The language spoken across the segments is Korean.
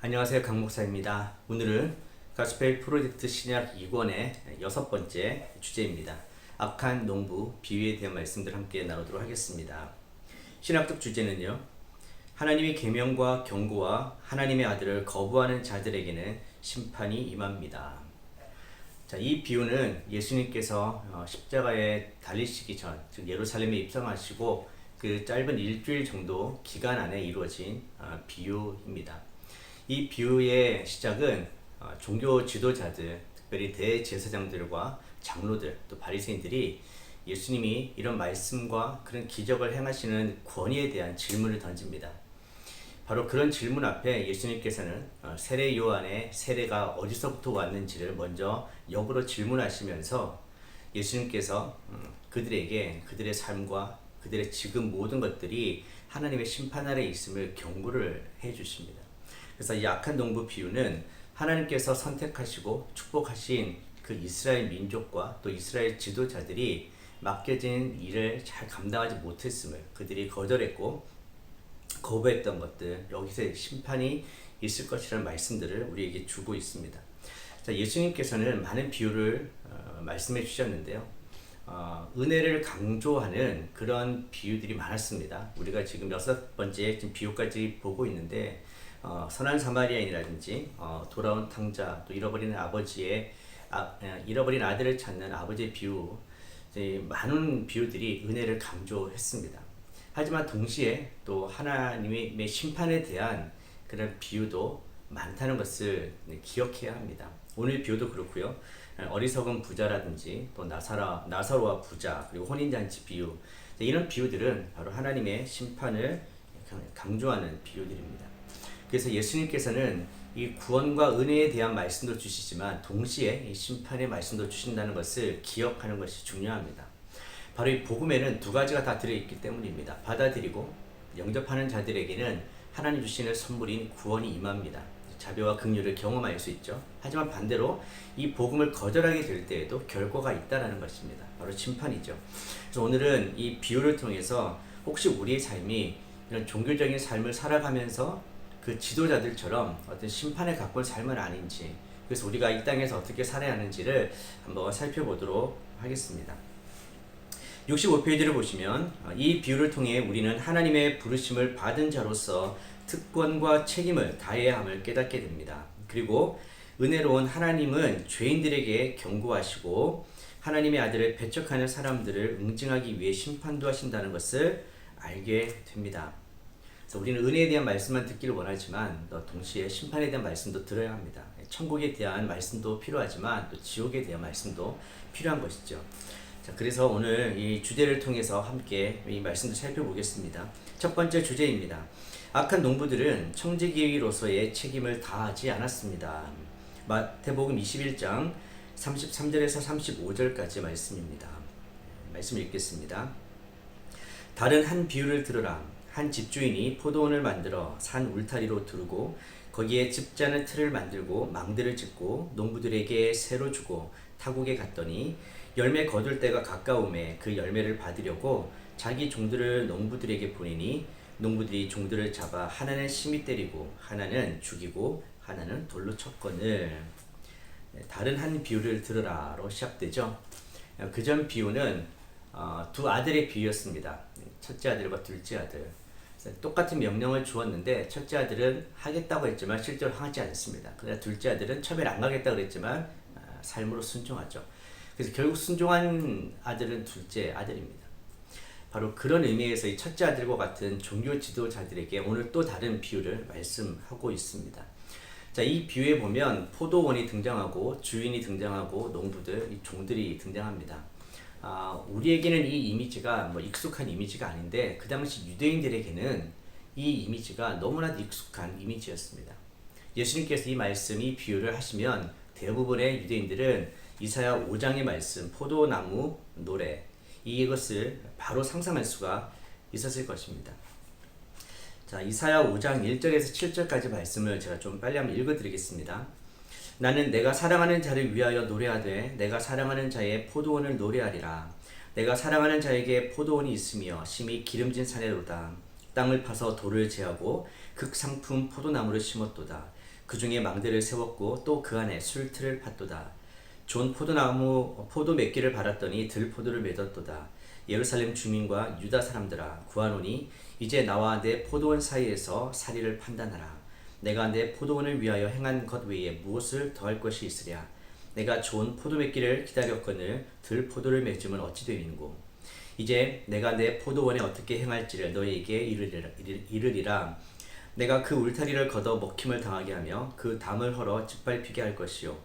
안녕하세요. 강 목사입니다. 오늘은 가스펠 프로젝트 신약 2권의 6번째 주제입니다. 악한 농부 비유에 대한 말씀들 함께 나누도록 하겠습니다. 신학적 주제는요, 하나님의 계명과 경고와 하나님의 아들을 거부하는 자들에게는 심판이 임합니다. 자, 이 비유는 예수님께서 십자가에 달리시기 전, 즉 예루살렘에 입성하시고 그 짧은 일주일 정도 기간 안에 이루어진 비유입니다. 이 비유의 시작은 종교 지도자들, 특별히 대제사장들과 장로들, 또 바리새인들이 예수님이 이런 말씀과 그런 기적을 행하시는 권위에 대한 질문을 던집니다. 바로 그런 질문 앞에 예수님께서는 세례 요한의 세례가 어디서부터 왔는지를 먼저 역으로 질문하시면서 예수님께서 그들에게 그들의 삶과 그들의 지금 모든 것들이 하나님의 심판 아래 있음을 경고를 해 주십니다. 그래서 이 악한 농부 비유는 하나님께서 선택하시고 축복하신 그 이스라엘 민족과 또 이스라엘 지도자들이 맡겨진 일을 잘 감당하지 못했음을, 그들이 거절했고 거부했던 것들, 여기서 심판이 있을 것이라는 말씀들을 우리에게 주고 있습니다. 자, 예수님께서는 많은 비유를 말씀해 주셨는데요. 은혜를 강조하는 그런 비유들이 많았습니다. 우리가 지금 6번째 비유까지 보고 있는데 선한 사마리아인이라든지 돌아온 탕자, 또 잃어버린 잃어버린 아들을 찾는 아버지의 비유, 많은 비유들이 은혜를 강조했습니다. 하지만 동시에 또 하나님의 심판에 대한 그런 비유도 많다는 것을 기억해야 합니다. 오늘 비유도 그렇고요. 어리석은 부자라든지 또 나사로와 부자, 그리고 혼인잔치 비유, 이런 비유들은 바로 하나님의 심판을 강조하는 비유들입니다. 그래서 예수님께서는 이 구원과 은혜에 대한 말씀도 주시지만 동시에 이 심판의 말씀도 주신다는 것을 기억하는 것이 중요합니다. 바로 이 복음에는 두 가지가 다 들어있기 때문입니다. 받아들이고 영접하는 자들에게는 하나님 주시는 선물인 구원이 임합니다. 자비와 긍휼을 경험할 수 있죠. 하지만 반대로 이 복음을 거절하게 될 때에도 결과가 있다는 것입니다. 바로 심판이죠. 그래서 오늘은 이 비유를 통해서 혹시 우리의 삶이 이런 종교적인 삶을 살아가면서 그 지도자들처럼 어떤 심판에 가까운 삶은 아닌지, 그래서 우리가 이 땅에서 어떻게 살아야 하는지를 한번 살펴보도록 하겠습니다. 65페이지를 보시면 이 비유를 통해 우리는 하나님의 부르심을 받은 자로서 특권과 책임을 다해야 함을 깨닫게 됩니다. 그리고 은혜로운 하나님은 죄인들에게 경고하시고 하나님의 아들을 배척하는 사람들을 응징하기 위해 심판도 하신다는 것을 알게 됩니다. 그래서 우리는 은혜에 대한 말씀만 듣기를 원하지만 또 동시에 심판에 대한 말씀도 들어야 합니다. 천국에 대한 말씀도 필요하지만 또 지옥에 대한 말씀도 필요한 것이죠. 자, 그래서 오늘 이 주제를 통해서 함께 이 말씀도 살펴보겠습니다. 첫 번째 주제입니다. 악한 농부들은 청지기로서의 책임을 다하지 않았습니다. 마태복음 21장 33절에서 35절까지 말씀입니다. 말씀 읽겠습니다. 다른 한 비유를 들으라. 한 집주인이 포도원을 만들어 산 울타리로 두르고 거기에 즙자는 틀을 만들고 망대를 짓고 농부들에게 새로 주고 타국에 갔더니 열매 거둘 때가 가까움에 그 열매를 받으려고 자기 종들을 농부들에게 보내니 농부들이 종들을 잡아 하나는 심히 때리고 하나는 죽이고 하나는 돌로 쳤거늘. 다른 한 비유를 들으라로 시작되죠. 그전 비유는 두 아들의 비유였습니다. 첫째 아들과 둘째 아들. 똑같은 명령을 주었는데 첫째 아들은 하겠다고 했지만 실제로 하지 않습니다. 그러나 둘째 아들은 처음에 안 가겠다고 그랬지만 삶으로 순종하죠. 그래서 결국 순종한 아들은 둘째 아들입니다. 바로 그런 의미에서 이 첫째 아들과 같은 종교 지도자들에게 오늘 또 다른 비유를 말씀하고 있습니다. 자, 이 비유에 보면 포도원이 등장하고 주인이 등장하고 농부들, 이 종들이 등장합니다. 우리에게는 이 이미지가 익숙한 이미지가 아닌데 그 당시 유대인들에게는 이 이미지가 너무나도 익숙한 이미지였습니다. 예수님께서 이 말씀, 이 비유를 하시면 대부분의 유대인들은 이사야 5장의 말씀, 포도나무 노래, 이것을 바로 상상할 수가 있었을 것입니다. 자, 이사야 5장 1절에서 7절까지 말씀을 제가 좀 빨리 한번 읽어드리겠습니다. 나는 내가 사랑하는 자를 위하여 노래하되 내가 사랑하는 자의 포도원을 노래하리라. 내가 사랑하는 자에게 포도원이 있으며 심히 기름진 산에로다. 땅을 파서 돌을 제하고 극상품 포도나무를 심었도다. 그 중에 망대를 세웠고 또 그 안에 술틀을 팠도다. 좋은 포도 맺기를 바랐더니 들포도를 맺었도다. 예루살렘 주민과 유다 사람들아 구하노니 이제 나와 내 포도원 사이에서 사리를 판단하라. 내가 내 포도원을 위하여 행한 것 외에 무엇을 더할 것이 있으랴. 내가 좋은 포도 맺기를 기다렸거늘 들포도를 맺으면 어찌 되리는고. 이제 내가 내 포도원에 어떻게 행할지를 너희에게 이르리라. 내가 그 울타리를 걷어 먹힘을 당하게 하며 그 담을 헐어 짓밟히게 할 것이요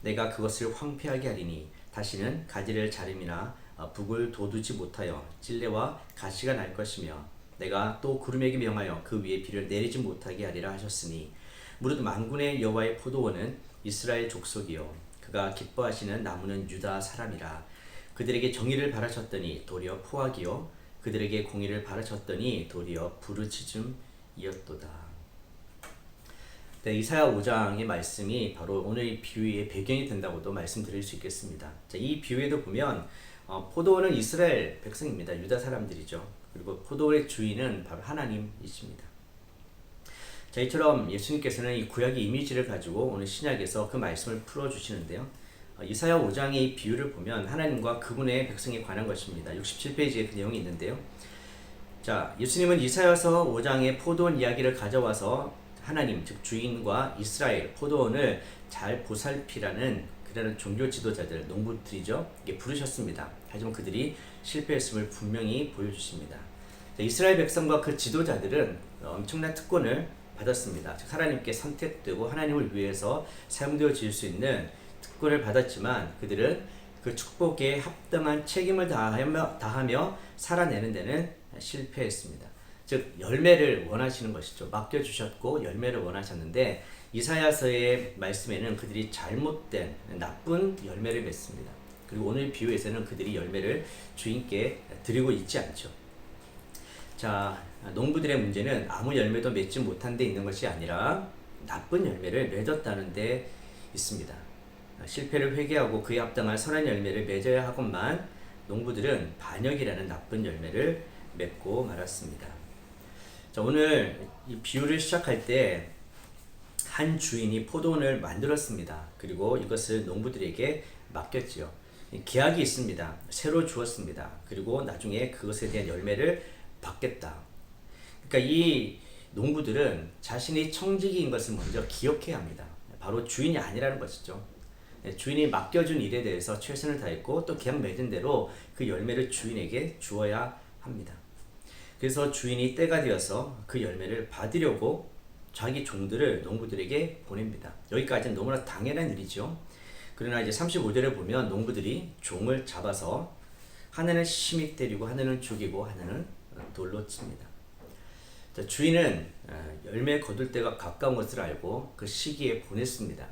내가 그것을 황폐하게 하리니 다시는 가지를 자름이나 북을 돋우지 못하여 찔레와 가시가 날 것이며 내가 또 구름에게 명하여 그 위에 비를 내리지 못하게 하리라 하셨으니 무릇 만군의 여호와의 포도원은 이스라엘 족속이요 그가 기뻐하시는 나무는 유다 사람이라. 그들에게 정의를 바라셨더니 도리어 포악이요 그들에게 공의를 바라셨더니 도리어 부르짖음이었도다. 네, 이사야 5장의 말씀이 바로 오늘 이 비유의 배경이 된다고도 말씀드릴 수 있겠습니다. 자, 이 비유에도 보면 포도원은 이스라엘 백성입니다. 유다 사람들이죠. 그리고 포도원의 주인은 바로 하나님이십니다. 자, 이처럼 예수님께서는 이 구약의 이미지를 가지고 오늘 신약에서 그 말씀을 풀어주시는데요. 이사야 5장의 이 비유를 보면 하나님과 그분의 백성에 관한 것입니다. 67페이지에 그 내용이 있는데요. 자, 예수님은 이사야서 5장의 포도원 이야기를 가져와서 하나님, 즉 주인과 이스라엘 포도원을 잘 보살피라는 그런 종교 지도자들, 농부들이죠. 이게 부르셨습니다. 하지만 그들이 실패했음을 분명히 보여주십니다. 자, 이스라엘 백성과 그 지도자들은 엄청난 특권을 받았습니다. 즉 하나님께 선택되고 하나님을 위해서 사용되어질 수 있는 특권을 받았지만 그들은 그 축복에 합당한 책임을 다하며 살아내는 데는 실패했습니다. 즉 열매를 원하시는 것이죠. 맡겨주셨고 열매를 원하셨는데 이사야서의 말씀에는 그들이 잘못된 나쁜 열매를 맺습니다. 그리고 오늘 비유에서는 그들이 열매를 주인께 드리고 있지 않죠. 자, 농부들의 문제는 아무 열매도 맺지 못한 데 있는 것이 아니라 나쁜 열매를 맺었다는 데 있습니다. 실패를 회개하고 그에 합당한 선한 열매를 맺어야 하건만 농부들은 반역이라는 나쁜 열매를 맺고 말았습니다. 자, 오늘 이 비유를 시작할 때 한 주인이 포도원을 만들었습니다. 그리고 이것을 농부들에게 맡겼지요. 계약이 있습니다. 새로 주었습니다. 그리고 나중에 그것에 대한 열매를 받겠다. 그러니까 이 농부들은 자신이 청지기인 것을 먼저 기억해야 합니다. 바로 주인이 아니라는 것이죠. 주인이 맡겨준 일에 대해서 최선을 다했고 또 계약 맺은 대로 그 열매를 주인에게 주어야 합니다. 그래서 주인이 때가 되어서 그 열매를 받으려고 자기 종들을 농부들에게 보냅니다. 여기까지는 너무나 당연한 일이죠. 그러나 이제 35절에 보면 농부들이 종을 잡아서 하나는 심히 때리고 하나는 죽이고 하나는 돌로 칩니다. 자, 주인은 열매 거둘 때가 가까운 것을 알고 그 시기에 보냈습니다.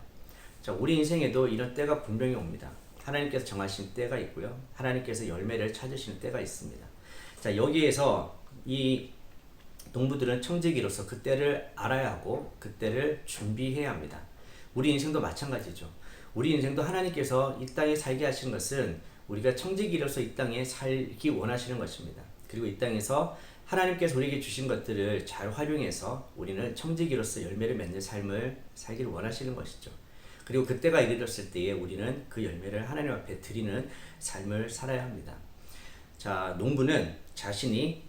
자, 우리 인생에도 이런 때가 분명히 옵니다. 하나님께서 정하신 때가 있고요. 하나님께서 열매를 찾으시는 때가 있습니다. 자, 여기에서 이 농부들은 청지기로서 그 때를 알아야 하고 그 때를 준비해야 합니다. 우리 인생도 마찬가지죠. 우리 인생도 하나님께서 이 땅에 살게 하시는 것은 우리가 청지기로서 이 땅에 살기 원하시는 것입니다. 그리고 이 땅에서 하나님께서 우리에게 주신 것들을 잘 활용해서 우리는 청지기로서 열매를 맺는 삶을 살기를 원하시는 것이죠. 그리고 그때가 이르렀을 때에 우리는 그 열매를 하나님 앞에 드리는 삶을 살아야 합니다. 자, 농부는 자신이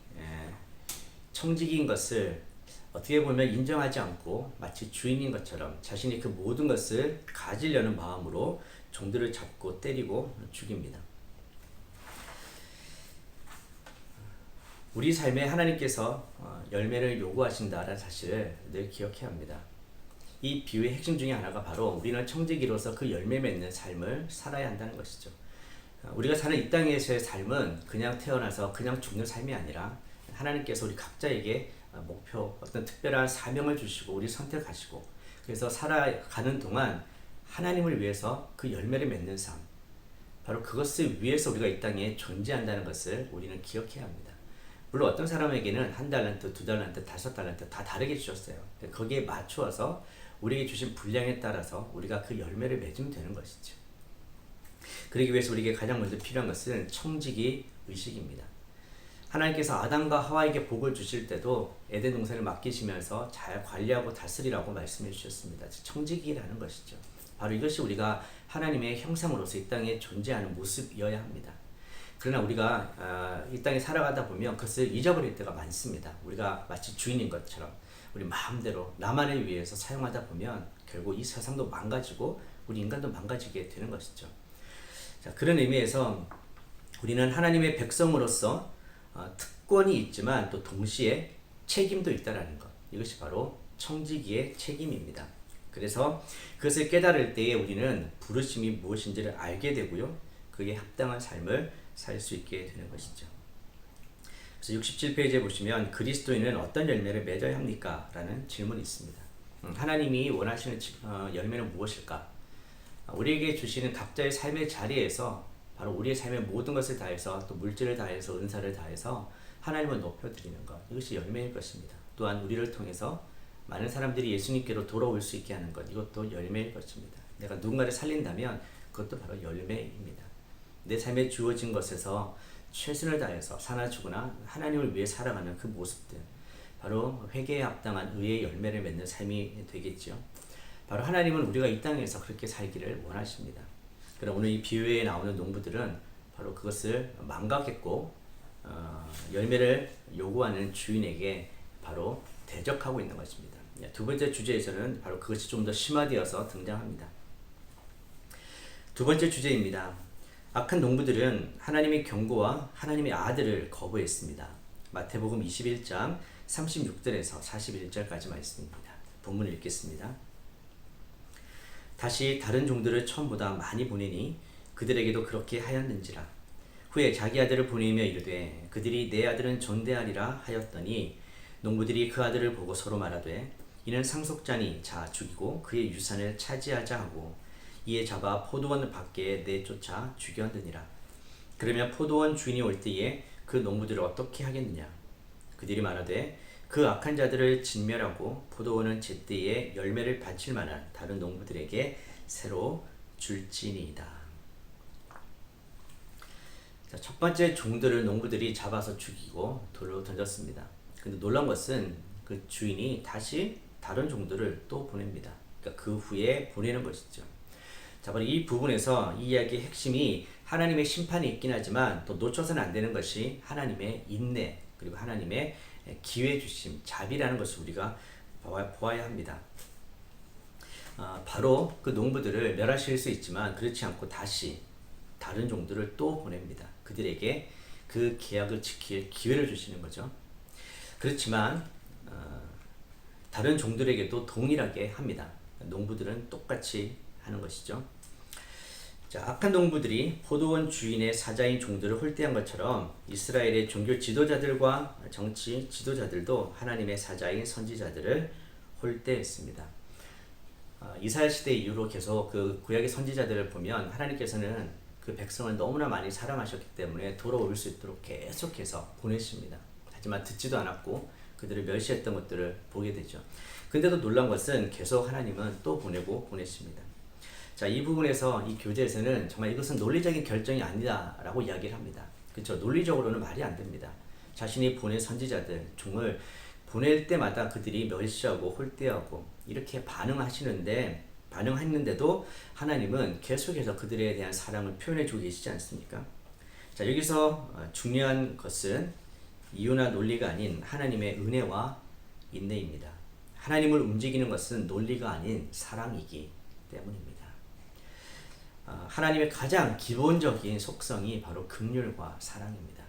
청지기인 것을 어떻게 보면 인정하지 않고 마치 주인인 것처럼 자신이 그 모든 것을 가지려는 마음으로 종들을 잡고 때리고 죽입니다. 우리 삶에 하나님께서 열매를 요구하신다라는 사실을 늘 기억해야 합니다. 이 비유의 핵심 중에 하나가 바로 우리는 청지기로서 그 열매 맺는 삶을 살아야 한다는 것이죠. 우리가 사는 이 땅에서의 삶은 그냥 태어나서 그냥 죽는 삶이 아니라 하나님께서 우리 각자에게 목표, 어떤 특별한 사명을 주시고 우리 선택하시고 그래서 살아가는 동안 하나님을 위해서 그 열매를 맺는 삶, 바로 그것을 위해서 우리가 이 땅에 존재한다는 것을 우리는 기억해야 합니다. 물론 어떤 사람에게는 1달란트, 2달란트, 5달란트 다 다르게 주셨어요. 거기에 맞추어서 우리에게 주신 분량에 따라서 우리가 그 열매를 맺으면 되는 것이죠. 그러기 위해서 우리에게 가장 먼저 필요한 것은 청지기 의식입니다. 하나님께서 아담과 하와에게 복을 주실 때도 에덴 동산을 맡기시면서 잘 관리하고 다스리라고 말씀해 주셨습니다. 청지기라는 것이죠. 바로 이것이 우리가 하나님의 형상으로서 이 땅에 존재하는 모습이어야 합니다. 그러나 우리가 이 땅에 살아가다 보면 그것을 잊어버릴 때가 많습니다. 우리가 마치 주인인 것처럼 우리 마음대로 나만을 위해서 사용하다 보면 결국 이 세상도 망가지고 우리 인간도 망가지게 되는 것이죠. 자, 그런 의미에서 우리는 하나님의 백성으로서 특권이 있지만 또 동시에 책임도 있다라는 것. 이것이 바로 청지기의 책임입니다. 그래서 그것을 깨달을 때에 우리는 부르심이 무엇인지를 알게 되고요. 그에 합당한 삶을 살 수 있게 되는 것이죠. 그래서 67페이지에 보시면 그리스도인은 어떤 열매를 맺어야 합니까? 라는 질문이 있습니다. 하나님이 원하시는 열매는 무엇일까? 우리에게 주시는 각자의 삶의 자리에서 바로 우리의 삶의 모든 것을 다해서 또 물질을 다해서 은사를 다해서 하나님을 높여드리는 것, 이것이 열매일 것입니다. 또한 우리를 통해서 많은 사람들이 예수님께로 돌아올 수 있게 하는 것, 이것도 열매일 것입니다. 내가 누군가를 살린다면 그것도 바로 열매입니다. 내 삶에 주어진 것에서 최선을 다해서 사나 죽으나 하나님을 위해 살아가는 그 모습들, 바로 회개에 합당한 의의 열매를 맺는 삶이 되겠죠. 바로 하나님은 우리가 이 땅에서 그렇게 살기를 원하십니다. 그럼 오늘 이 비유에 나오는 농부들은 바로 그것을 망각했고 열매를 요구하는 주인에게 바로 대적하고 있는 것입니다. 두 번째 주제에서는 바로 그것이 좀 더 심화되어서 등장합니다. 두 번째 주제입니다. 악한 농부들은 하나님의 경고와 하나님의 아들을 거부했습니다. 마태복음 21장 36절에서 41절까지 말씀입니다. 본문을 읽겠습니다. 다시 다른 종들을 처음보다 많이 보내니 그들에게도 그렇게 하였는지라. 후에 자기 아들을 보내며 이르되 그들이 내 아들은 존대하리라 하였더니 농부들이 그 아들을 보고 서로 말하되 이는 상속자니 자 죽이고 그의 유산을 차지하자 하고 이에 잡아 포도원 밖에 내쫓아 죽였느니라. 그러면 포도원 주인이 올 때에 그 농부들을 어떻게 하겠느냐? 그들이 말하되 그 악한 자들을 진멸하고 포도원은 제때에 열매를 바칠 만한 다른 농부들에게 새로 줄지니이다. 자, 첫 번째 종들을 농부들이 잡아서 죽이고 돌로 던졌습니다. 근데 놀란 것은 그 주인이 다시 다른 종들을 또 보냅니다. 그러니까 그 후에 보내는 것이죠. 자, 바로 이 부분에서 이 이야기의 핵심이 하나님의 심판이 있긴 하지만 또 놓쳐서는 안 되는 것이 하나님의 인내 그리고 하나님의 기회 주심, 자비라는 것을 우리가 보아야 합니다. 바로 그 농부들을 멸하실 수 있지만 그렇지 않고 다시 다른 종들을 또 보냅니다. 그들에게 그 계약을 지킬 기회를 주시는 거죠. 그렇지만 다른 종들에게도 동일하게 합니다. 농부들은 똑같이 하는 것이죠. 자, 악한 농부들이 포도원 주인의 사자인 종들을 홀대한 것처럼 이스라엘의 종교 지도자들과 정치 지도자들도 하나님의 사자인 선지자들을 홀대했습니다. 이스라엘 시대 이후로 계속 그 구약의 선지자들을 보면 하나님께서는 그 백성을 너무나 많이 사랑하셨기 때문에 돌아올 수 있도록 계속해서 보내십니다. 하지만 듣지도 않았고 그들을 멸시했던 것들을 보게 되죠. 근데도 놀란 것은 계속 하나님은 또 보내고 보내십니다. 자, 이 부분에서 이 교재에서는 정말 이것은 논리적인 결정이 아니다라고 이야기를 합니다. 그렇죠? 논리적으로는 말이 안 됩니다. 자신이 보낸 선지자들, 종을 보낼 때마다 그들이 멸시하고 홀대하고 이렇게 반응했는데도 하나님은 계속해서 그들에 대한 사랑을 표현해 주고 계시지 않습니까? 자, 여기서 중요한 것은 이유나 논리가 아닌 하나님의 은혜와 인내입니다. 하나님을 움직이는 것은 논리가 아닌 사랑이기 때문입니다. 하나님의 가장 기본적인 속성이 바로 긍휼과 사랑입니다.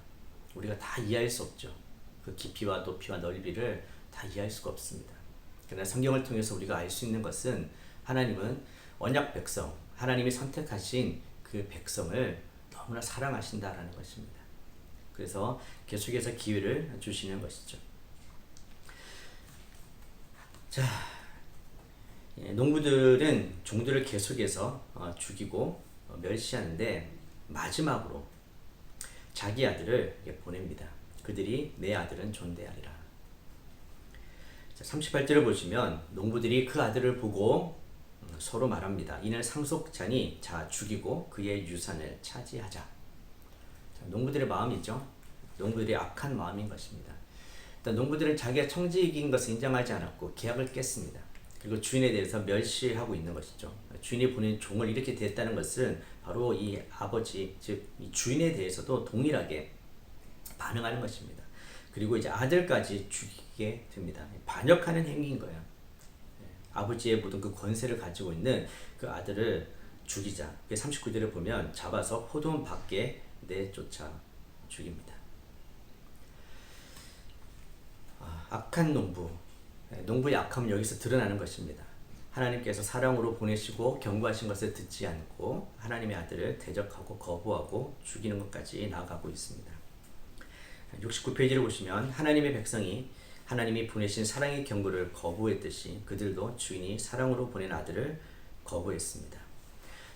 우리가 다 이해할 수 없죠. 그 깊이와 높이와 넓이를 다 이해할 수가 없습니다. 그러나 성경을 통해서 우리가 알 수 있는 것은 하나님은 언약 백성, 하나님이 선택하신 그 백성을 너무나 사랑하신다라는 것입니다. 그래서 계속해서 기회를 주시는 것이죠. 자, 농부들은 종들을 계속해서 죽이고 멸시하는데 마지막으로 자기 아들을 보냅니다. 그들이 내 아들은 존대하리라. 자, 38절을 보시면 농부들이 그 아들을 보고 서로 말합니다. 이는 상속자니 자 죽이고 그의 유산을 차지하자. 자, 농부들의 마음이죠. 농부들의 악한 마음인 것입니다. 일단 농부들은 자기가 청지기인 것을 인정하지 않았고 계약을 깼습니다. 그리고 주인에 대해서 멸시하고 있는 것이죠. 주인이 보낸 종을 이렇게 됐다는 것은 바로 이 아버지, 즉 이 주인에 대해서도 동일하게 반응하는 것입니다. 그리고 이제 아들까지 죽이게 됩니다. 반역하는 행위인 거예요. 아버지의 모든 그 권세를 가지고 있는 그 아들을 죽이자. 39절에 보면 잡아서 포도원 밖에 내쫓아 죽입니다. 악한 농부. 농부의 악함은 여기서 드러나는 것입니다. 하나님께서 사랑으로 보내시고 경고하신 것을 듣지 않고 하나님의 아들을 대적하고 거부하고 죽이는 것까지 나아가고 있습니다. 69페이지를 보시면 하나님의 백성이 하나님이 보내신 사랑의 경고를 거부했듯이 그들도 주인이 사랑으로 보낸 아들을 거부했습니다.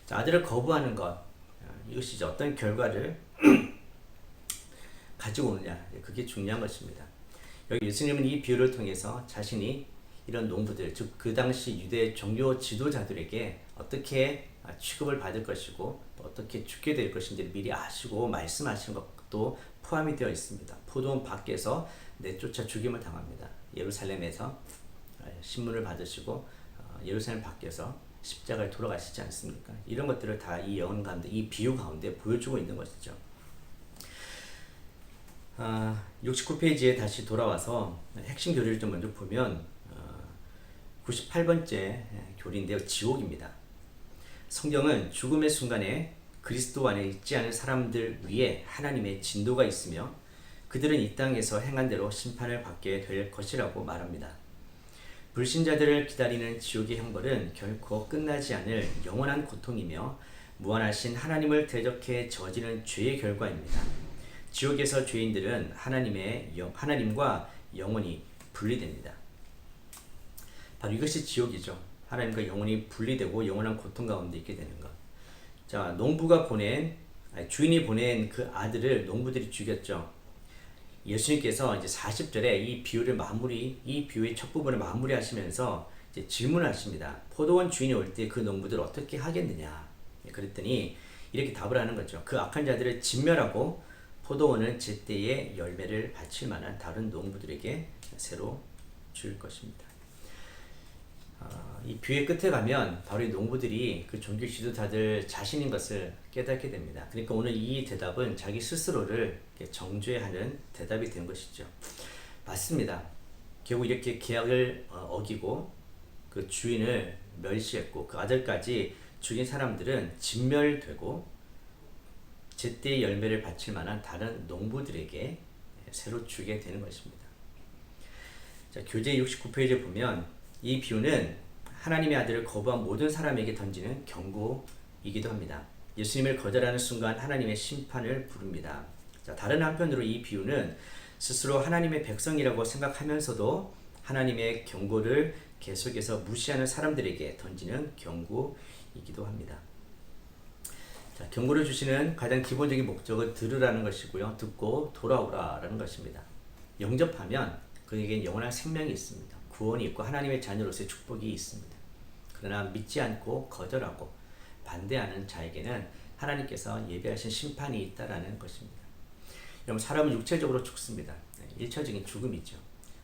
자, 아들을 거부하는 것, 이것이 이제 어떤 결과를 가지고 오느냐, 그게 중요한 것입니다. 여기 예수님은 이 비유를 통해서 자신이 이런 농부들, 즉 그 당시 유대 종교 지도자들에게 어떻게 취급을 받을 것이고 또 어떻게 죽게 될 것인지를 미리 아시고 말씀하신 것도 포함이 되어 있습니다. 포도원 밖에서 내쫓아 죽임을 당합니다. 예루살렘에서 신문을 받으시고 예루살렘 밖에서 십자가에 돌아가시지 않습니까? 이런 것들을 다 이 예언 가운데, 이 비유 가운데 보여주고 있는 것이죠. 69페이지에 다시 돌아와서 핵심 교리를 좀 먼저 보면 98번째 교리인데요. 지옥입니다. 성경은 죽음의 순간에 그리스도 안에 있지 않은 사람들 위에 하나님의 진노가 있으며 그들은 이 땅에서 행한 대로 심판을 받게 될 것이라고 말합니다. 불신자들을 기다리는 지옥의 형벌은 결코 끝나지 않을 영원한 고통이며 무한하신 하나님을 대적해 저지른 죄의 결과입니다. 지옥에서 죄인들은 하나님과 영원히 분리됩니다. 바로 이것이 지옥이죠. 하나님과 영원히 분리되고 영원한 고통 가운데 있게 되는 것. 자, 주인이 보낸 그 아들을 농부들이 죽였죠. 예수님께서 이제 40절에 이 비유의 첫 부분을 마무리하시면서 이제 질문하십니다. 포도원 주인이 올 때 그 농부들 어떻게 하겠느냐? 그랬더니 이렇게 답을 하는 거죠. 그 악한 자들을 진멸하고 포도원은 제때에 열매를 바칠 만한 다른 농부들에게 새로 줄 것입니다. 이 비유의 끝에 가면 바로 이 농부들이 그 종교 지도자들 자신인 것을 깨닫게 됩니다. 그러니까 오늘 이 대답은 자기 스스로를 정죄하는 대답이 된 것이죠. 맞습니다. 결국 이렇게 계약을 어기고 그 주인을 멸시했고 그 아들까지 죽인 사람들은 진멸되고 제때의 열매를 바칠 만한 다른 농부들에게 새로 주게 되는 것입니다. 자, 교재 69페이지에 보면 이 비유는 하나님의 아들을 거부한 모든 사람에게 던지는 경고이기도 합니다. 예수님을 거절하는 순간 하나님의 심판을 부릅니다. 자, 다른 한편으로 이 비유는 스스로 하나님의 백성이라고 생각하면서도 하나님의 경고를 계속해서 무시하는 사람들에게 던지는 경고이기도 합니다. 자, 경고를 주시는 가장 기본적인 목적은 들으라는 것이고요. 듣고 돌아오라라는 것입니다. 영접하면 그에게 영원한 생명이 있습니다. 구원이 있고 하나님의 자녀로서의 축복이 있습니다. 그러나 믿지 않고 거절하고 반대하는 자에게는 하나님께서 예비하신 심판이 있다라는 것입니다. 여러분, 사람은 육체적으로 죽습니다. 일차적인 죽음이죠.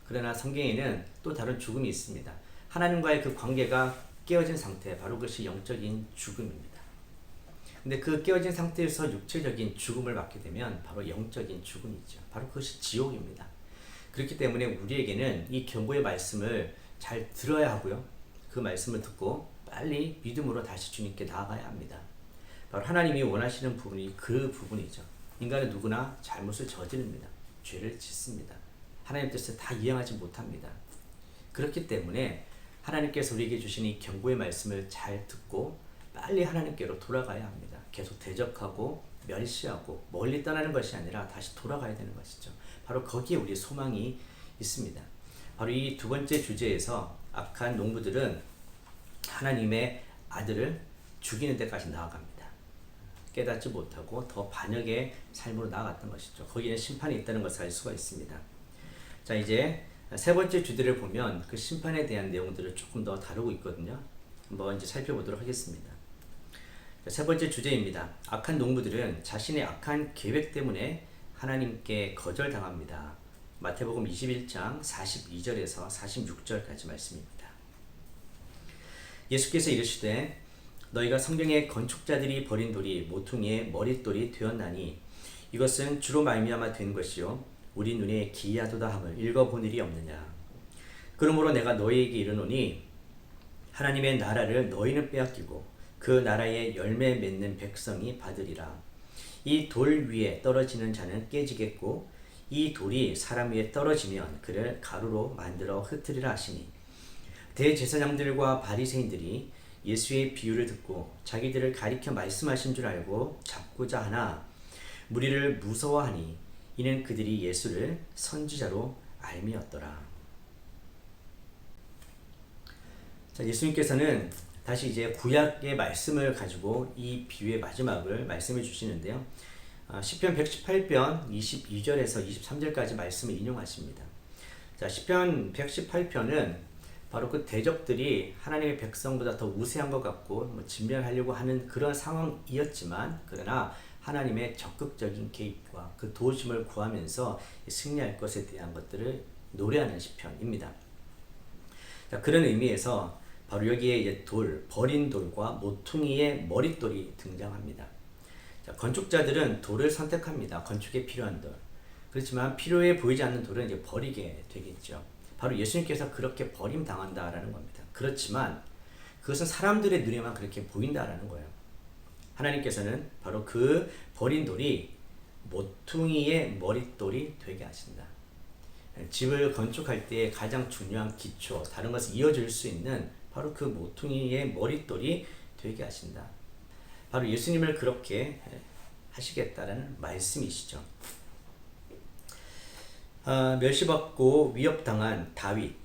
그러나 성경에는 또 다른 죽음이 있습니다. 하나님과의 그 관계가 깨어진 상태, 바로 그것이 영적인 죽음입니다. 근데 그 깨어진 상태에서 육체적인 죽음을 맞게 되면 바로 영적인 죽음이죠. 바로 그것이 지옥입니다. 그렇기 때문에 우리에게는 이 경고의 말씀을 잘 들어야 하고요. 그 말씀을 듣고 빨리 믿음으로 다시 주님께 나아가야 합니다. 바로 하나님이 원하시는 부분이 그 부분이죠. 인간은 누구나 잘못을 저지릅니다. 죄를 짓습니다. 하나님 뜻을 다 이행하지 못합니다. 그렇기 때문에 하나님께서 우리에게 주신 이 경고의 말씀을 잘 듣고 빨리 하나님께로 돌아가야 합니다. 계속 대적하고 멸시하고 멀리 떠나는 것이 아니라 다시 돌아가야 되는 것이죠. 바로 거기에 우리의 소망이 있습니다. 바로 이 두 번째 주제에서 악한 농부들은 하나님의 아들을 죽이는 데까지 나아갑니다. 깨닫지 못하고 더 반역의 삶으로 나아갔던 것이죠. 거기에 심판이 있다는 것을 알 수가 있습니다. 자, 이제 세 번째 주제를 보면 그 심판에 대한 내용들을 조금 더 다루고 있거든요. 한번 이제 살펴보도록 하겠습니다. 세 번째 주제입니다. 악한 농부들은 자신의 악한 계획 때문에 하나님께 거절당합니다. 마태복음 21장 42절에서 46절까지 말씀입니다. 예수께서 이르시되 너희가 성경의 건축자들이 버린 돌이 모퉁이의 머릿돌이 되었나니 이것은 주로 말미암아 된 것이요 우리 눈에 기이하도다 함을 읽어본 일이 없느냐. 그러므로 내가 너희에게 이르노니 하나님의 나라를 너희는 빼앗기고 그 나라의 열매 맺는 백성이 받으리라. 이 돌 위에 떨어지는 자는 깨지겠고 이 돌이 사람 위에 떨어지면 그를 가루로 만들어 흩으리라 하시니 대제사장들과 바리새인들이 예수의 비유를 듣고 자기들을 가리켜 말씀하신 줄 알고 잡고자 하나 무리를 무서워하니 이는 그들이 예수를 선지자로 알미었더라. 자, 예수님께서는 다시 이제 구약의 말씀을 가지고 이 비유의 마지막을 말씀해 주시는데요. 시편 118편 22절에서 23절까지 말씀을 인용하십니다. 자, 시편 118편은 바로 그 대적들이 하나님의 백성보다 더 우세한 것 같고 진멸하려고 하는 그런 상황이었지만 그러나 하나님의 적극적인 개입과 그 도우심을 구하면서 승리할 것에 대한 것들을 노래하는 시편입니다. 자, 그런 의미에서 바로 여기에 버린 돌과 모퉁이의 머릿돌이 등장합니다. 자, 건축자들은 돌을 선택합니다. 건축에 필요한 돌. 그렇지만 필요해 보이지 않는 돌은 이제 버리게 되겠죠. 바로 예수님께서 그렇게 버림당한다라는 겁니다. 그렇지만 그것은 사람들의 눈에만 그렇게 보인다라는 거예요. 하나님께서는 바로 그 버린 돌이 모퉁이의 머릿돌이 되게 하신다. 집을 건축할 때 가장 중요한 기초, 다른 것을 이어줄 수 있는 바로 그 모퉁이의 머릿돌이 되게 하신다. 바로 예수님을 그렇게 하시겠다라는 말씀이시죠. 멸시받고 위협당한 다윗,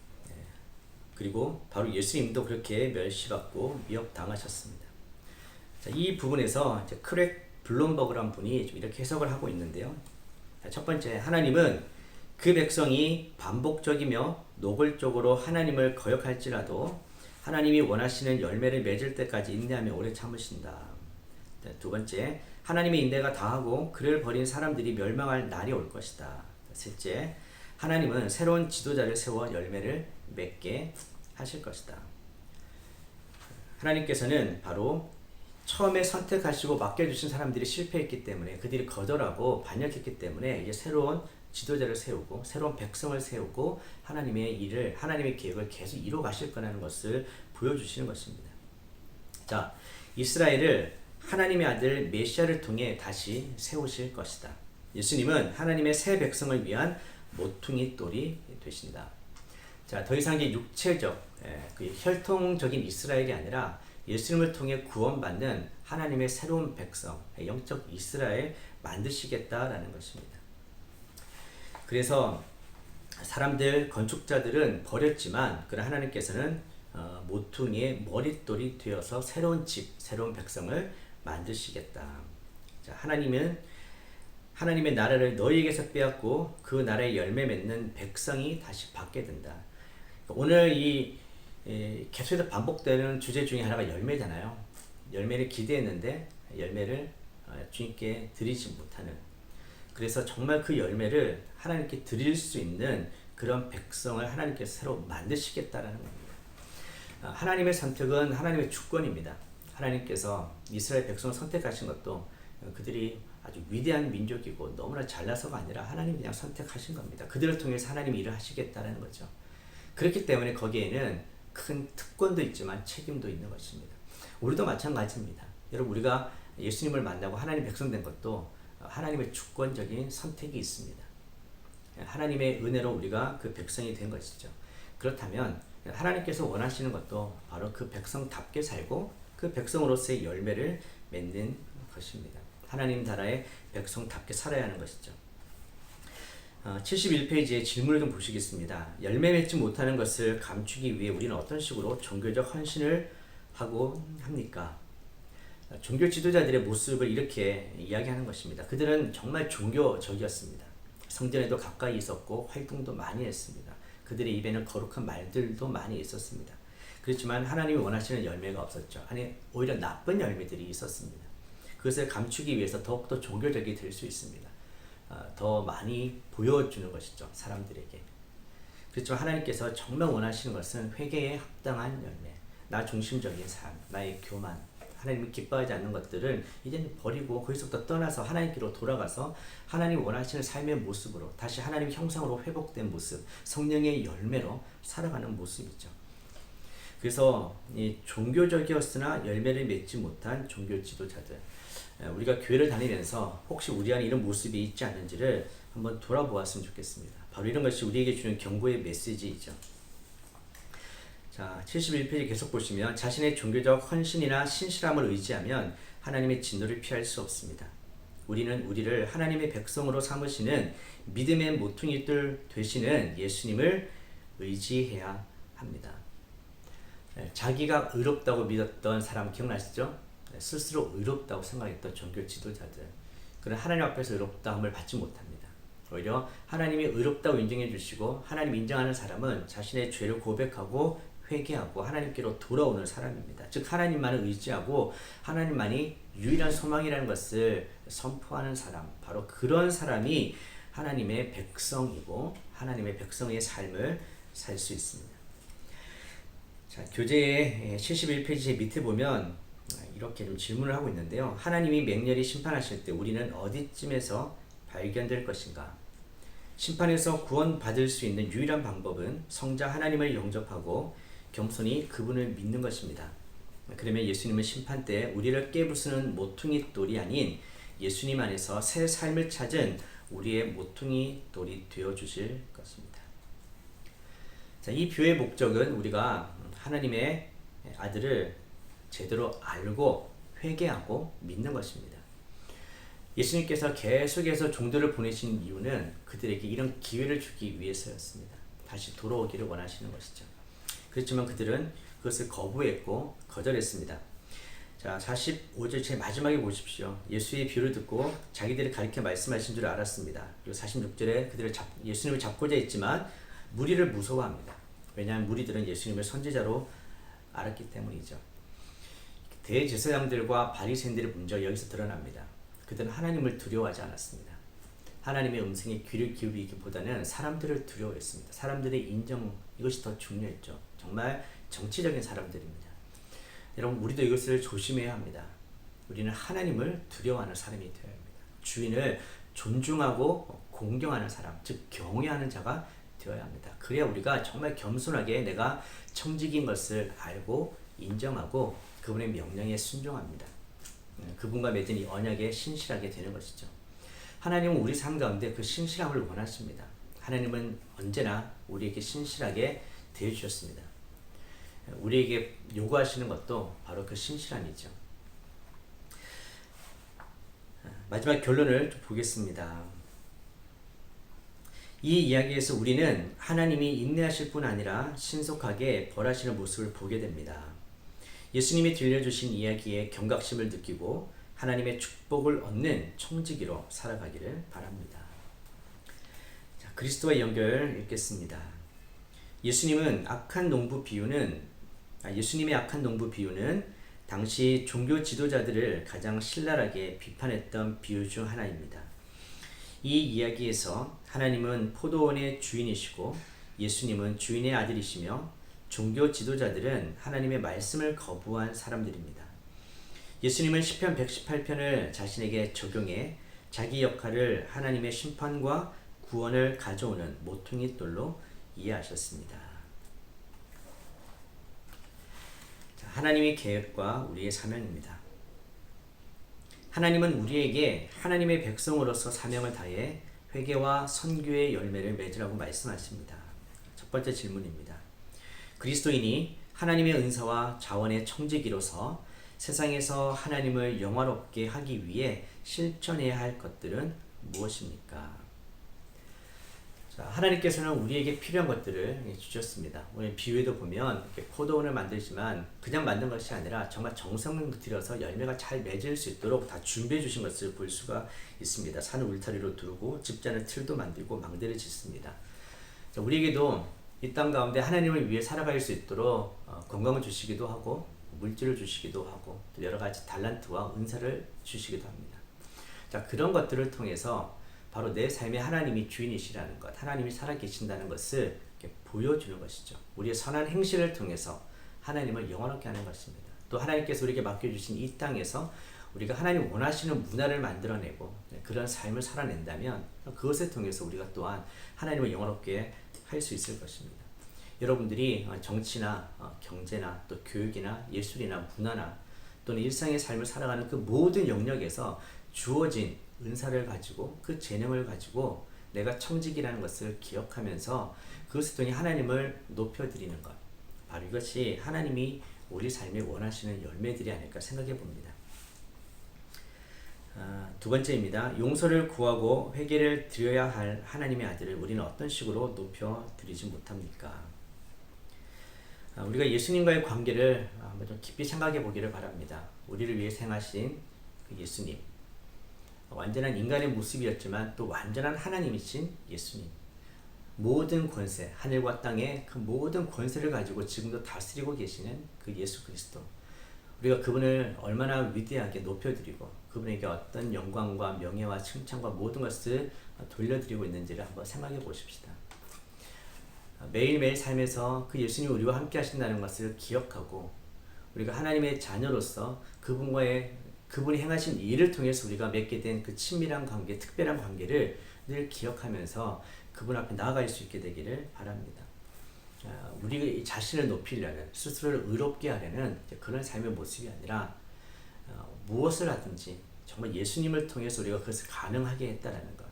그리고 바로 예수님도 그렇게 멸시받고 위협당하셨습니다. 자, 이 부분에서 이제 크랙 블룸버그란 분이 좀 이렇게 해석을 하고 있는데요. 자, 첫 번째, 하나님은 그 백성이 반복적이며 노골적으로 하나님을 거역할지라도 하나님이 원하시는 열매를 맺을 때까지 인내하며 오래 참으신다. 자, 두 번째, 하나님의 인내가 다하고 그를 버린 사람들이 멸망할 날이 올 것이다. 셋째, 하나님은 새로운 지도자를 세워 열매를 맺게 하실 것이다. 하나님께서는 바로 처음에 선택하시고 맡겨주신 사람들이 실패했기 때문에 그들이 거절하고 반역했기 때문에 이제 새로운 지도자를 세우고 새로운 백성을 세우고 하나님의 일을 하나님의 계획을 계속 이루어 가실 거라는 것을 보여주시는 것입니다. 자, 이스라엘을 하나님의 아들 메시아를 통해 다시 세우실 것이다. 예수님은 하나님의 새 백성을 위한 모퉁이 돌이 되신다. 자, 더 이상 이제 육체적, 그 혈통적인 이스라엘이 아니라 예수님을 통해 구원받는 하나님의 새로운 백성, 영적 이스라엘 만드시겠다라는 것입니다. 그래서 사람들, 건축자들은 버렸지만 그러나 하나님께서는 모퉁이의 머릿돌이 되어서 새로운 집, 새로운 백성을 만드시겠다. 자, 하나님의 나라를 너희에게서 빼앗고 그 나라의 열매 맺는 백성이 다시 받게 된다. 오늘 이 계속해서 반복되는 주제 중에 하나가 열매잖아요. 열매를 기대했는데 열매를 주님께 드리지 못하는, 그래서 정말 그 열매를 하나님께 드릴 수 있는 그런 백성을 하나님께서 새로 만드시겠다라는 겁니다. 하나님의 선택은 하나님의 주권입니다. 하나님께서 이스라엘 백성을 선택하신 것도 그들이 아주 위대한 민족이고 너무나 잘나서가 아니라 하나님이 그냥 선택하신 겁니다. 그들을 통해서 하나님이 일을 하시겠다는 거죠. 그렇기 때문에 거기에는 큰 특권도 있지만 책임도 있는 것입니다. 우리도 마찬가지입니다. 여러분, 우리가 예수님을 만나고 하나님 백성 된 것도 하나님의 주권적인 선택이 있습니다. 하나님의 은혜로 우리가 그 백성이 된 것이죠. 그렇다면 하나님께서 원하시는 것도 바로 그 백성답게 살고 그 백성으로서의 열매를 맺는 것입니다. 하나님 나라의 백성답게 살아야 하는 것이죠. 71페이지의 질문을 좀 보시겠습니다. 열매 맺지 못하는 것을 감추기 위해 우리는 어떤 식으로 종교적 헌신을 하고 합니까? 종교 지도자들의 모습을 이렇게 이야기하는 것입니다. 그들은 정말 종교적이었습니다. 성전에도 가까이 있었고 활동도 많이 했습니다. 그들의 입에는 거룩한 말들도 많이 있었습니다. 그렇지만 하나님이 원하시는 열매가 없었죠. 아니, 오히려 나쁜 열매들이 있었습니다. 그것을 감추기 위해서 더욱더 종교적이 될 수 있습니다. 더 많이 보여주는 것이죠. 사람들에게. 그렇지만 하나님께서 정말 원하시는 것은 회개에 합당한 열매, 나 중심적인 삶, 나의 교만, 하나님이 기뻐하지 않는 것들을 이제는 버리고 거기서부터 떠나서 하나님께로 돌아가서 하나님 원하시는 삶의 모습으로 다시 하나님 형상으로 회복된 모습, 성령의 열매로 살아가는 모습이죠. 그래서 이 종교적이었으나 열매를 맺지 못한 종교 지도자들, 우리가 교회를 다니면서 혹시 우리 안에 이런 모습이 있지 않은지를 한번 돌아보았으면 좋겠습니다. 바로 이런 것이 우리에게 주는 경고의 메시지이죠. 자, 71페이지 계속 보시면 자신의 종교적 헌신이나 신실함을 의지하면 하나님의 진노를 피할 수 없습니다. 우리는 우리를 하나님의 백성으로 삼으시는 믿음의 모퉁이들 되시는 예수님을 의지해야 합니다. 자기가 의롭다고 믿었던 사람 기억나시죠? 스스로 의롭다고 생각했던 종교 지도자들, 그런 하나님 앞에서 의롭다함을 받지 못합니다. 오히려 하나님이 의롭다고 인정해 주시고 하나님 인정하는 사람은 자신의 죄를 고백하고 회개하고 하나님께로 돌아오는 사람입니다. 즉 하나님만을 의지하고 하나님만이 유일한 소망이라는 것을 선포하는 사람, 바로 그런 사람이 하나님의 백성이고 하나님의 백성의 삶을 살 수 있습니다. 자, 교재의 71페이지 밑에 보면 이렇게 좀 질문을 하고 있는데요. 하나님이 맹렬히 심판하실 때 우리는 어디쯤에서 발견될 것인가? 심판에서 구원받을 수 있는 유일한 방법은 성자 하나님을 영접하고 겸손히 그분을 믿는 것입니다. 그러면 예수님은 심판 때 우리를 깨부수는 모퉁이 돌이 아닌 예수님 안에서 새 삶을 찾은 우리의 모퉁이 돌이 되어 주실 것입니다. 자, 이 뷰의 목적은 우리가 하나님의 아들을 제대로 알고 회개하고 믿는 것입니다. 예수님께서 계속해서 종들을 보내신 이유는 그들에게 이런 기회를 주기 위해서였습니다. 다시 돌아오기를 원하시는 것이죠. 그렇지만 그들은 그것을 거부했고 거절했습니다. 자, 45절 제일 마지막에 보십시오. 예수의 비유를 듣고 자기들을 가리켜 말씀하신 줄 알았습니다. 그리고 46절에 그들을 예수님을 잡고자 했지만 무리를 무서워합니다. 왜냐하면 무리들은 예수님을 선지자로 알았기 때문이죠. 대제사장들과 바리새인들의 문제가 여기서 드러납니다. 그들은 하나님을 두려워하지 않았습니다. 하나님의 음성에 귀를 기울이기보다는 사람들을 두려워했습니다. 사람들의 인정, 이것이 더 중요했죠. 정말 정치적인 사람들입니다. 여러분, 우리도 이것을 조심해야 합니다. 우리는 하나님을 두려워하는 사람이 되어야 합니다. 주인을 존중하고 공경하는 사람, 즉 경외하는 자가 되어야 합니다. 그래야 우리가 정말 겸손하게 내가 청직인 것을 알고 인정하고 그분의 명령에 순종합니다. 그분과 맺은 이 언약에 신실하게 되는 것이죠. 하나님은 우리 삶 가운데 그 신실함을 원하십니다. 하나님은 언제나 우리에게 신실하게 대해주셨습니다. 우리에게 요구하시는 것도 바로 그 신실함이죠. 마지막 결론을 좀 보겠습니다. 이 이야기에서 우리는 하나님이 인내하실 뿐 아니라 신속하게 벌하시는 모습을 보게 됩니다. 예수님이 들려주신 이야기에 경각심을 느끼고 하나님의 축복을 얻는 청지기로 살아가기를 바랍니다. 자, 그리스도와 연결 읽겠습니다. 예수님의 악한 농부 비유는 당시 종교 지도자들을 가장 신랄하게 비판했던 비유 중 하나입니다. 이 이야기에서 하나님은 포도원의 주인이시고 예수님은 주인의 아들이시며 종교 지도자들은 하나님의 말씀을 거부한 사람들입니다. 예수님은 시편 118편을 자신에게 적용해 자기 역할을 하나님의 심판과 구원을 가져오는 모퉁이 돌로 이해하셨습니다. 자, 하나님의 계획과 우리의 사명입니다. 하나님은 우리에게 하나님의 백성으로서 사명을 다해 회개와 선교의 열매를 맺으라고 말씀하십니다. 첫 번째 질문입니다. 그리스도인이 하나님의 은사와 자원의 청지기로서 세상에서 하나님을 영화롭게 하기 위해 실천해야 할 것들은 무엇입니까? 자, 하나님께서는 우리에게 필요한 것들을 주셨습니다. 오늘 비유에도 보면 이렇게 포도원을 만들지만 그냥 만든 것이 아니라 정말 정성을 들여서 열매가 잘 맺을 수 있도록 다 준비해 주신 것을 볼 수가 있습니다. 산을 울타리로 두르고 집자는 틀도 만들고 망대를 짓습니다. 자, 우리에게도 이 땅 가운데 하나님을 위해 살아갈 수 있도록 건강을 주시기도 하고 물질을 주시기도 하고 또 여러 가지 달란트와 은사를 주시기도 합니다. 자, 그런 것들을 통해서 바로 내 삶에 하나님이 주인이시라는 것, 하나님이 살아계신다는 것을 이렇게 보여주는 것이죠. 우리의 선한 행실을 통해서 하나님을 영원하게 하는 것입니다. 또 하나님께서 우리에게 맡겨주신 이 땅에서 우리가 하나님 원하시는 문화를 만들어내고 그런 삶을 살아낸다면 그것을 통해서 우리가 또한 하나님을 영원롭게 할 수 있을 것입니다. 여러분들이 정치나 경제나 또 교육이나 예술이나 문화나 또는 일상의 삶을 살아가는 그 모든 영역에서 주어진 은사를 가지고 그 재능을 가지고 내가 청직이라는 것을 기억하면서 그것을 통해 하나님을 높여드리는 것, 바로 이것이 하나님이 우리 삶에 원하시는 열매들이 아닐까 생각해 봅니다. 두 번째입니다. 용서를 구하고 회개를 드려야 할 하나님의 아들을 우리는 어떤 식으로 높여드리지 못합니까? 우리가 예수님과의 관계를 한번 좀 깊이 생각해 보기를 바랍니다. 우리를 위해 행하신 그 예수님, 완전한 인간의 모습이었지만 또 완전한 하나님이신 예수님, 모든 권세, 하늘과 땅의 그 모든 권세를 가지고 지금도 다스리고 계시는 그 예수 그리스도, 우리가 그분을 얼마나 위대하게 높여드리고 그분에게 어떤 영광과 명예와 칭찬과 모든 것을 돌려드리고 있는지를 한번 생각해 보십시다. 매일매일 삶에서 그 예수님이 우리와 함께 하신다는 것을 기억하고 우리가 하나님의 자녀로서 그분이 행하신 일을 통해서 우리가 맺게 된 그 친밀한 관계, 특별한 관계를 늘 기억하면서 그분 앞에 나아갈 수 있게 되기를 바랍니다. 우리 자신을 높이려는, 스스로를 의롭게 하려는 그런 삶의 모습이 아니라 무엇을 하든지 정말 예수님을 통해서 우리가 그것을 가능하게 했다라는 것,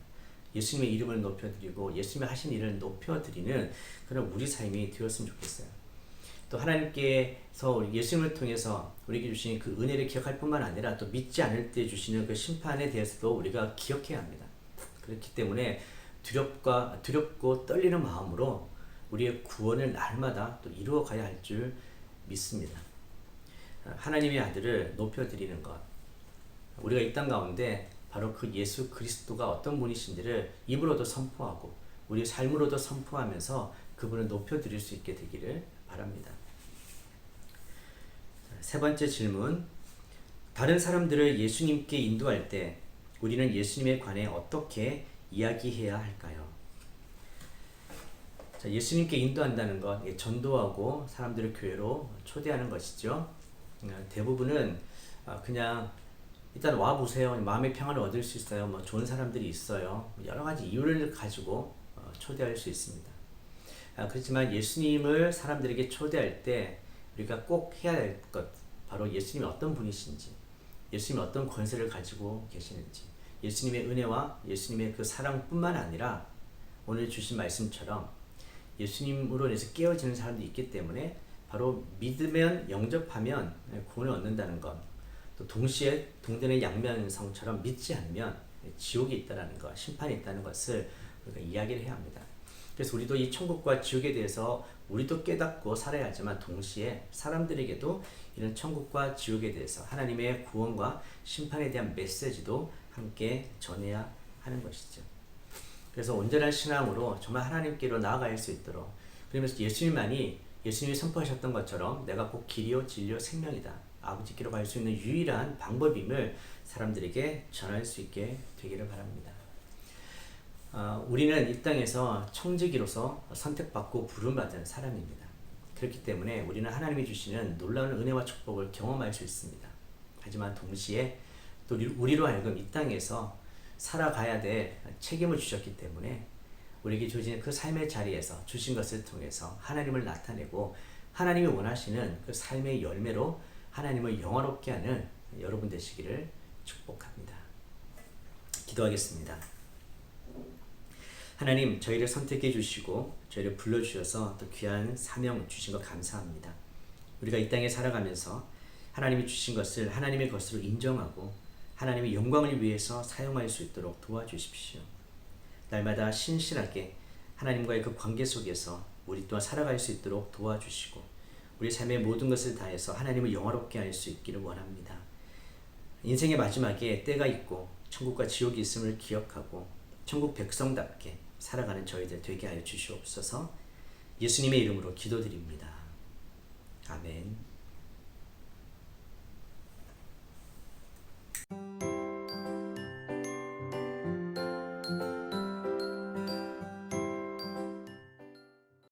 예수님의 이름을 높여드리고 예수님이 하신 일을 높여드리는 그런 우리 삶이 되었으면 좋겠어요. 또 하나님께서 예수님을 통해서 우리에게 주신 그 은혜를 기억할 뿐만 아니라 또 믿지 않을 때 주시는 그 심판에 대해서도 우리가 기억해야 합니다. 그렇기 때문에 두렵고 떨리는 마음으로 우리의 구원을 날마다 또 이루어가야 할 줄 믿습니다. 하나님의 아들을 높여드리는 것, 우리가 이 땅 가운데 바로 그 예수 그리스도가 어떤 분이신지를 입으로도 선포하고 우리 삶으로도 선포하면서 그분을 높여드릴 수 있게 되기를 바랍니다. 세 번째 질문, 다른 사람들을 예수님께 인도할 때 우리는 예수님에 관해 어떻게 이야기해야 할까요? 자, 예수님께 인도한다는 것, 전도하고 사람들을 교회로 초대하는 것이죠. 대부분은 그냥 일단 와보세요. 마음의 평안을 얻을 수 있어요. 뭐 좋은 사람들이 있어요. 여러 가지 이유를 가지고 초대할 수 있습니다. 그렇지만 예수님을 사람들에게 초대할 때 우리가 꼭 해야 할 것, 바로 예수님이 어떤 분이신지, 예수님이 어떤 권세를 가지고 계시는지, 예수님의 은혜와 예수님의 그 사랑뿐만 아니라 오늘 주신 말씀처럼 예수님으로 인해서 깨어지는 사람도 있기 때문에 바로 믿으면 영접하면 구원을 얻는다는 것, 또 동시에 동전의 양면성처럼 믿지 않으면 지옥이 있다는 것, 심판이 있다는 것을 우리가 이야기를 해야 합니다. 그래서 우리도 이 천국과 지옥에 대해서 우리도 깨닫고 살아야 하지만 동시에 사람들에게도 이런 천국과 지옥에 대해서 하나님의 구원과 심판에 대한 메시지도 함께 전해야 하는 것이죠. 그래서 온전한 신앙으로 정말 하나님께로 나아갈 수 있도록, 그러면서 예수님이 선포하셨던 것처럼 내가 곧 길이요 진리요 생명이다, 아버지께로 갈 수 있는 유일한 방법임을 사람들에게 전할 수 있게 되기를 바랍니다. 우리는 이 땅에서 청지기로서 선택받고 부름받은 사람입니다. 그렇기 때문에 우리는 하나님이 주시는 놀라운 은혜와 축복을 경험할 수 있습니다. 하지만 동시에 또 우리로 하여금 이 땅에서 살아가야 될 책임을 주셨기 때문에 우리에게 주어진 그 삶의 자리에서 주신 것을 통해서 하나님을 나타내고 하나님이 원하시는 그 삶의 열매로 하나님을 영화롭게 하는 여러분 되시기를 축복합니다. 기도하겠습니다. 하나님, 저희를 선택해 주시고 저희를 불러주셔서 또 귀한 사명 주신 것 감사합니다. 우리가 이 땅에 살아가면서 하나님이 주신 것을 하나님의 것으로 인정하고 하나님의 영광을 위해서 사용할 수 있도록 도와주십시오. 날마다 신실하게 하나님과의 그 관계 속에서 우리 또한 살아갈 수 있도록 도와주시고 우리 삶의 모든 것을 다해서 하나님을 영화롭게 할 수 있기를 원합니다. 인생의 마지막에 때가 있고 천국과 지옥이 있음을 기억하고 천국 백성답게 살아가는 저희들 되게 하여 주시옵소서. 예수님의 이름으로 기도드립니다. 아멘.